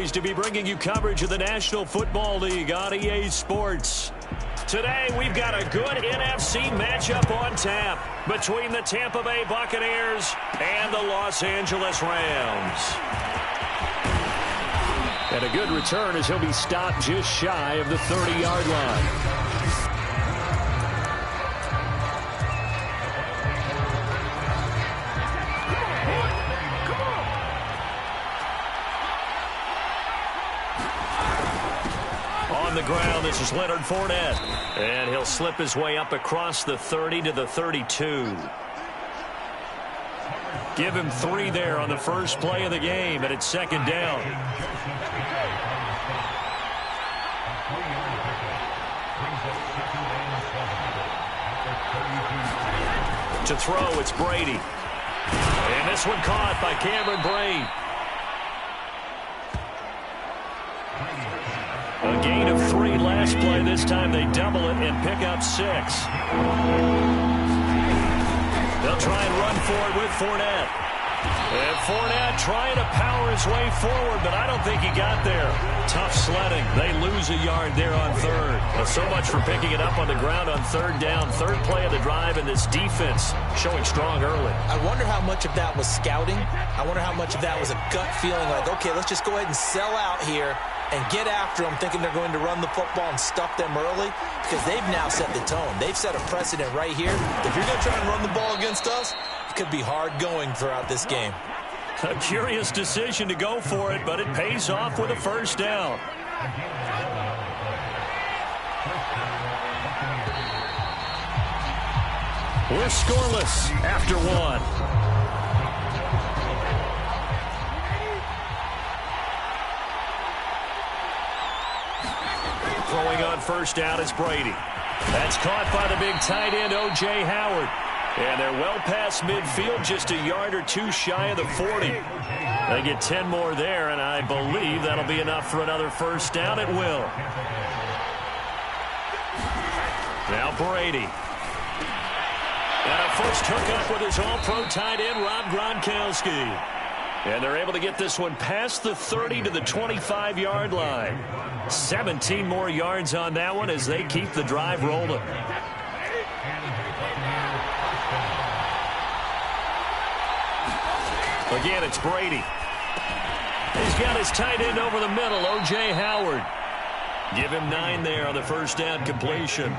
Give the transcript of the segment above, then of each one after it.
pleased to be bringing you coverage of the National Football League on EA Sports. Today, we've got a good NFC matchup on tap between the Tampa Bay Buccaneers and the Los Angeles Rams. And a good return as he'll be stopped just shy of the 30-yard line. On the ground, this is Leonard Fournette. And he'll slip his way up across the 30 to the 32. Give him 3 there on the first play of the game, and it's second down. To throw, it's Brady. And this one caught by Cameron Brate. A gain of 3 last play. This time they double it and pick up 6. They'll try and run for it with Fournette. And Fournette trying to power his way forward, but I don't think he got there. Tough sledding. They lose a yard there on third. Well, so much for picking it up on the ground on third down. Third play of the drive, and this defense showing strong early. I wonder how much of that was scouting. I wonder how much of that was a gut feeling like, okay, let's just go ahead and sell out here and get after them, thinking they're going to run the football and stuff them early, because they've now set the tone. They've set a precedent right here. If you're going to try and run the ball against us, it could be hard going throughout this game. A curious decision to go for it, but it pays off with a first down. We're scoreless after 1. Throwing on first down is Brady. That's caught by the big tight end, O.J. Howard. And they're well past midfield, just a yard or 2 shy of the 40. They get 10 more there, and I believe that'll be enough for another first down. It will. Now Brady. And a first hookup with his all-pro tight end, Rob Gronkowski. And they're able to get this one past the 30 to the 25-yard line. 17 more yards on that one as they keep the drive rolling. Again, it's Brady. He's got his tight end over the middle, O.J. Howard. Give him 9 there on the first down completion.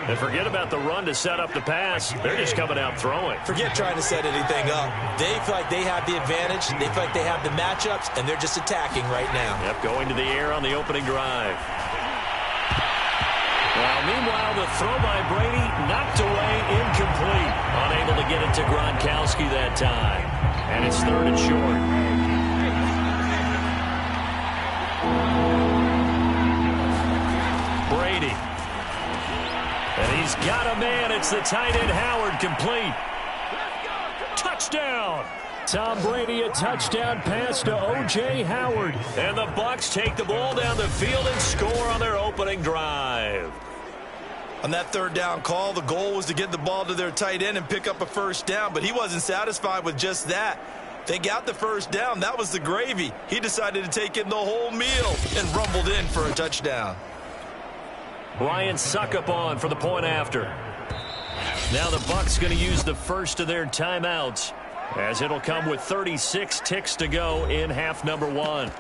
And forget about the run to set up the pass. They're just coming out throwing. Forget trying to set anything up. They feel like they have the advantage. They feel like they have the matchups, and they're just attacking right now. Yep, going to the air on the opening drive. Well, meanwhile, the throw by Brady knocked away, incomplete. Unable to get it to Gronkowski that time. And it's 3rd and short. Brady. And he's got a man. It's the tight end, Howard, complete. Touchdown. Tom Brady, a touchdown pass to O.J. Howard. And the Bucs take the ball down the field and score on their opening drive. On that 3rd down call, the goal was to get the ball to their tight end and pick up a first down, but he wasn't satisfied with just that. They got the first down. That was the gravy. He decided to take in the whole meal and rumbled in for a touchdown. Ryan Suckup on for the point after. Now the Bucs going to use the first of their timeouts, as it'll come with 36 ticks to go in half number 1.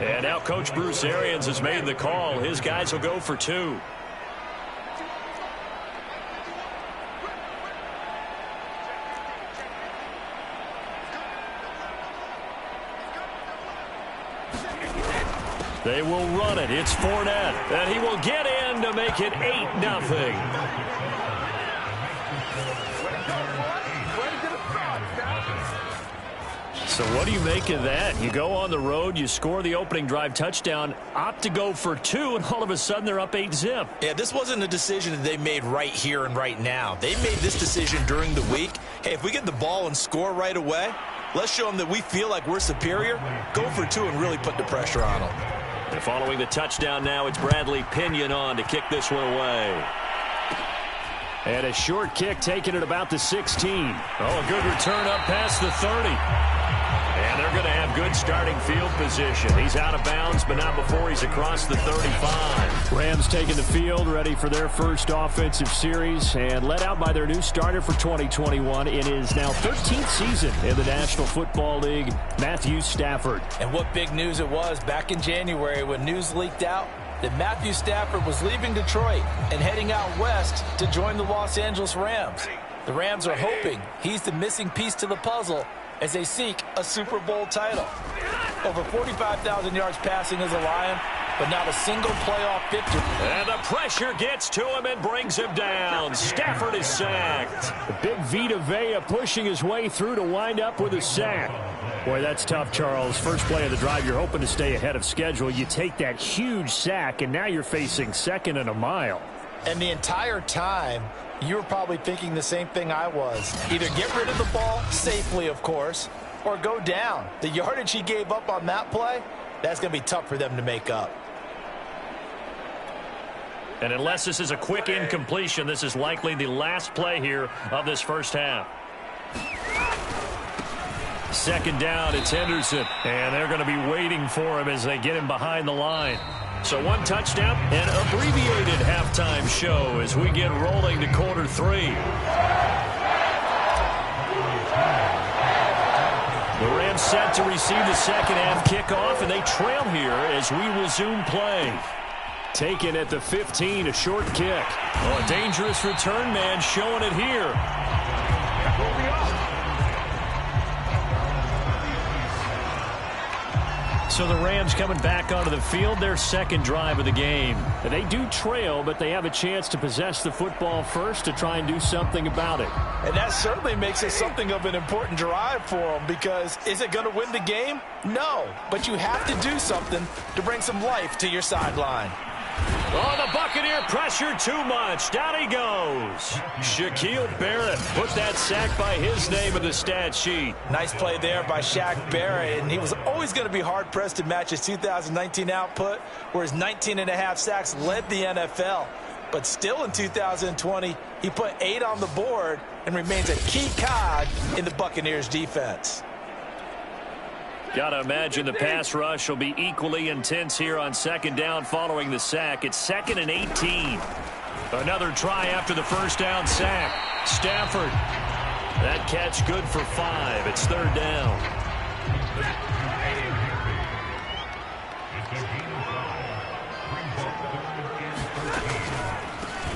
And now Coach Bruce Arians has made the call. His guys will go for 2. They will run it. It's Fournette. And he will get in to make it 8-0. So what do you make of that? You go on the road, you score the opening drive touchdown, opt to go for 2, and all of a sudden they're up 8-zip. Yeah, this wasn't a decision that they made right here and right now. They made this decision during the week. Hey, if we get the ball and score right away, let's show them that we feel like we're superior. Go for 2 and really put the pressure on them. And following the touchdown now, it's Bradley Pinion on to kick this one away. And a short kick taken at about the 16. Oh, a good return up past the 30. And they're going to have good starting field position. He's out of bounds, but not before he's across the 35. Rams taking the field, ready for their first offensive series, and led out by their new starter for 2021 in his now 13th season in the National Football League, Matthew Stafford. And what big news it was back in January when news leaked out that Matthew Stafford was leaving Detroit and heading out west to join the Los Angeles Rams. The Rams are hoping he's the missing piece to the puzzle as they seek a Super Bowl title. Over 45,000 yards passing as a Lion, but not a single playoff victory. And the pressure gets to him and brings him down. Stafford is sacked. The big Vita Vea pushing his way through to wind up with a sack. Boy, that's tough, Charles. First play of the drive, you're hoping to stay ahead of schedule. You take that huge sack, and now you're facing second and a mile. And the entire time, you were probably thinking the same thing I was. Either get rid of the ball, safely of course, or go down. The yardage he gave up on that play, that's going to be tough for them to make up. And unless this is a quick incompletion, this is likely the last play here of this first half. Second down, it's Henderson. And they're going to be waiting for him as they get him behind the line. So one touchdown, an abbreviated halftime show as we get rolling to quarter three. The Rams set to receive the second half kickoff, and they trail here as we resume play. Taken at the 15, a short kick. Oh, a dangerous return man showing it here. So the Rams coming back onto the field, their second drive of the game. They do trail, but they have a chance to possess the football first to try and do something about it. And that certainly makes it something of an important drive for them, because is it going to win the game? No, but you have to do something to bring some life to your sideline. Oh, the Buccaneer pressure too much. Down he goes. Shaquille Barrett put that sack by his name in the stat sheet. Nice play there by Shaq Barrett, and he was always going to be hard-pressed to match his 2019 output, where his 19.5 sacks led the NFL. But still in 2020, he put 8 on the board and remains a key cog in the Buccaneers' defense. Got to imagine the pass rush will be equally intense here on second down following the sack. It's 2nd and 18. Another try after the first down sack. Stafford. That catch good for 5. It's 3rd down.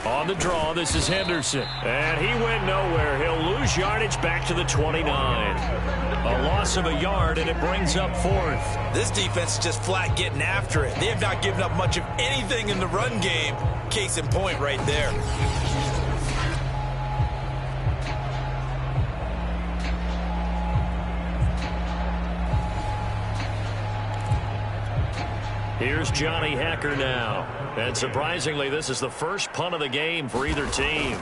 On the draw, this is Henderson. And he went nowhere. He'll lose yardage back to the 29. A loss of a yard, and it brings up 4th. This defense is just flat getting after it. They have not given up much of anything in the run game. Case in point right there. Here's Johnny Hacker now. And surprisingly, this is the first punt of the game for either team.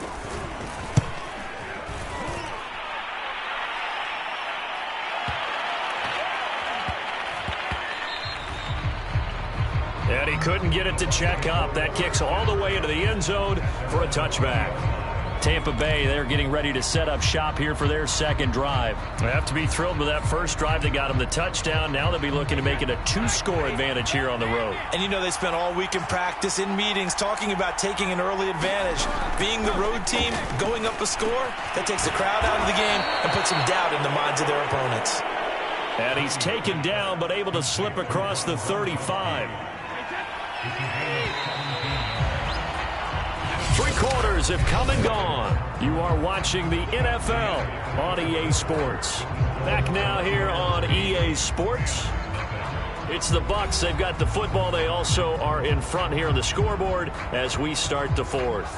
And he couldn't get it to check up. That kicks all the way into the end zone for a touchback. Tampa Bay, they're getting ready to set up shop here for their second drive. They have to be thrilled with that first drive. They got them the touchdown. Now they'll be looking to make it a 2-score advantage here on the road. And you know they spent all week in practice, in meetings, talking about taking an early advantage. Being the road team, going up a score, that takes the crowd out of the game and puts some doubt in the minds of their opponents. And he's taken down but able to slip across the 35. 3 quarters have come and gone. You are watching the NFL on EA Sports. Back now here on EA Sports. It's the Bucs. They've got the football. They also are in front here on the scoreboard as we start the 4th.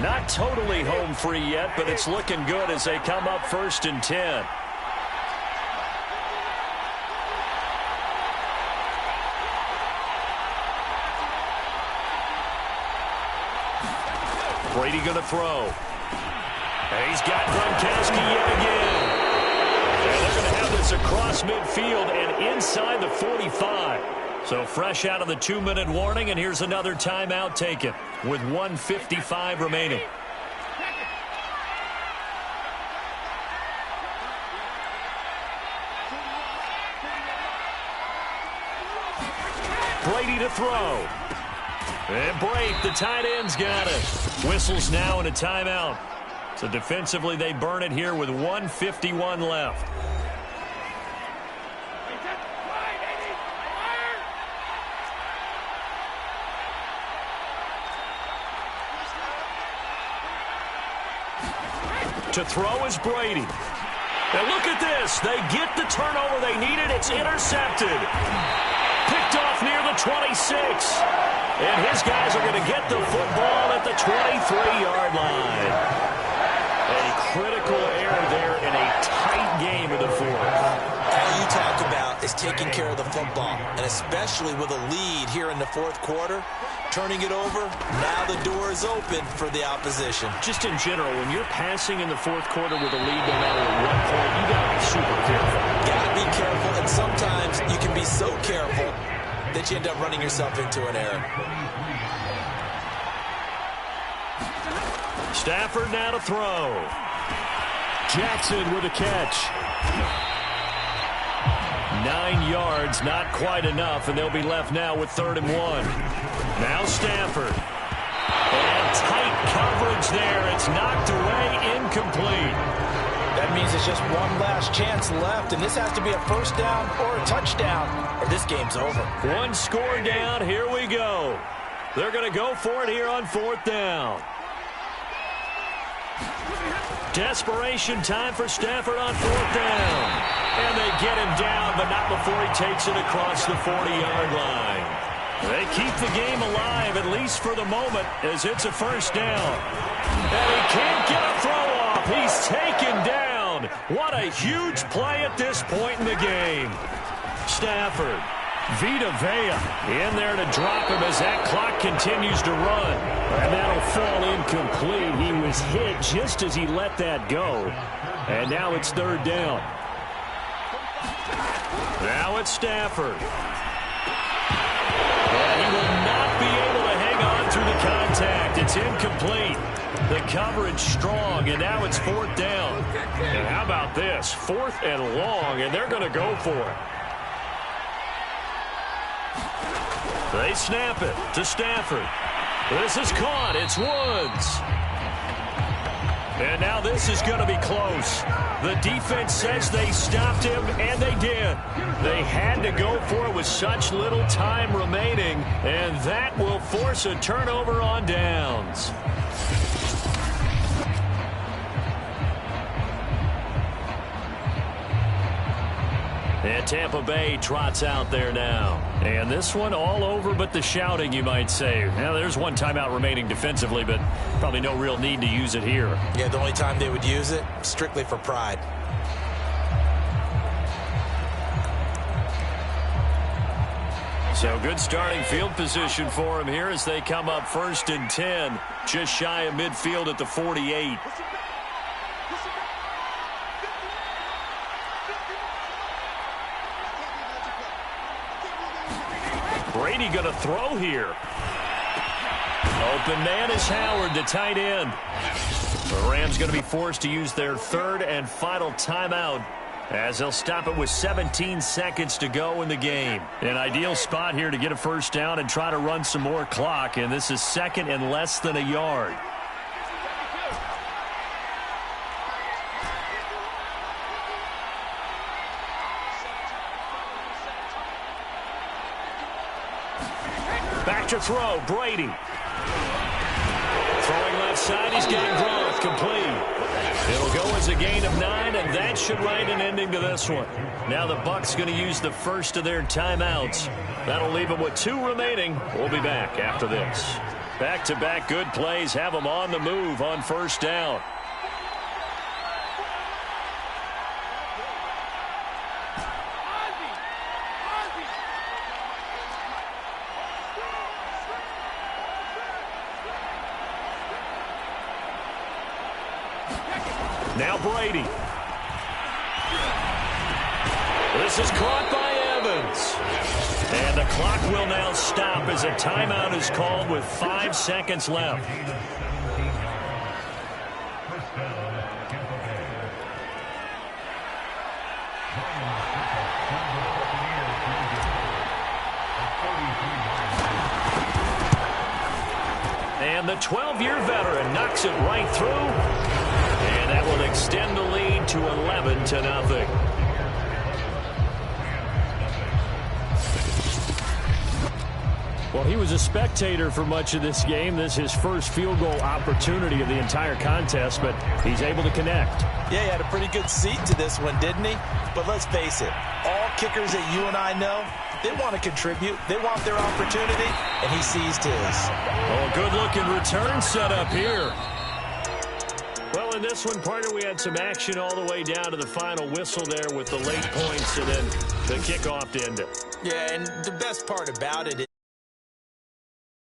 Not totally home free yet, but it's looking good as they come up 1st and 10. Brady going to throw. And he's got Gronkowski yet again. run this across midfield and inside the 45. So fresh out of the 2-minute warning, and here's another timeout taken with 1:55 remaining. Brady to throw. And break, the tight end's got it. Whistles now in a timeout. So defensively, they burn it here with 1:51 left. To throw is Brady. And look at this. They get the turnover they needed. It's intercepted. Picked off near the 26. And his guys are going to get the football at the 23-yard line. A critical error there in a tight game of the fourth. All you talk about is taking care of the football, and especially with a lead here in the fourth quarter, turning it over, now the door is open for the opposition. Just in general, when you're passing in the fourth quarter with a lead, no matter at what point, you got to be super careful. Got to be careful, and sometimes you can be so careful that you end up running yourself into an error. Stafford now to throw. Jackson with a catch. 9 yards, not quite enough, and they'll be left now with 3rd and 1. Now Stafford. And tight coverage there. It's knocked away, incomplete. That means it's just one last chance left, and this has to be a first down or a touchdown, or this game's over. One score down. Here we go. They're going to go for it here on 4th down. Desperation time for Stafford on 4th down. And they get him down, but not before he takes it across the 40-yard line. They keep the game alive, at least for the moment, as it's a first down. And he can't get a throw off. He's taken down. What a huge play at this point in the game. Stafford. Vita Vea in there to drop him as that clock continues to run. And that'll fall incomplete. He was hit just as he let that go. And now it's 3rd down. Now it's Stafford. And he will not be able to hang on through the contact. It's incomplete. The coverage strong, and now it's 4th down. And how about this? 4th and long, and they're going to go for it. They snap it to Stafford. This is caught. It's Woods. And now this is going to be close. The defense says they stopped him, and they did. They had to go for it with such little time remaining, and that will force a turnover on downs. And Tampa Bay trots out there now. And this one all over but the shouting, you might say. Now, there's one timeout remaining defensively, but probably no real need to use it here. Yeah, the only time they would use it, strictly for pride. So good starting field position for him here as they come up 1st and 10, just shy of midfield at the 48. Brady going to throw here. Open man is Howard, the tight end. The Rams going to be forced to use their 3rd and final timeout as they'll stop it with 17 seconds to go in the game. An ideal spot here to get a first down and try to run some more clock, and this is 2nd and less than a yard. Back to throw, Brady. Throwing left side, he's got Gronk, complete. It'll go as a gain of 9, and that should write an ending to this one. Now the Bucs going to use the first of their timeouts. That'll leave them with 2 remaining. We'll be back after this. Back-to-back good plays have them on the move on first down. Now Brady. This is caught by Evans. And the clock will now stop as a timeout is called with 5 seconds left. And the 12-year veteran knocks it right through. And that will extend the lead to 11-0. Well, he was a spectator for much of this game. This is his first field goal opportunity of the entire contest, but he's able to connect. Yeah, he had a pretty good seat to this one, didn't he? But let's face it, all kickers that you and I know, they want to contribute. They want their opportunity, and he seized his. Oh, a good-looking return set up here. Well, in this one, partner, we had some action all the way down to the final whistle there with the late points and then the kickoff to end it. Yeah, and the best part about it is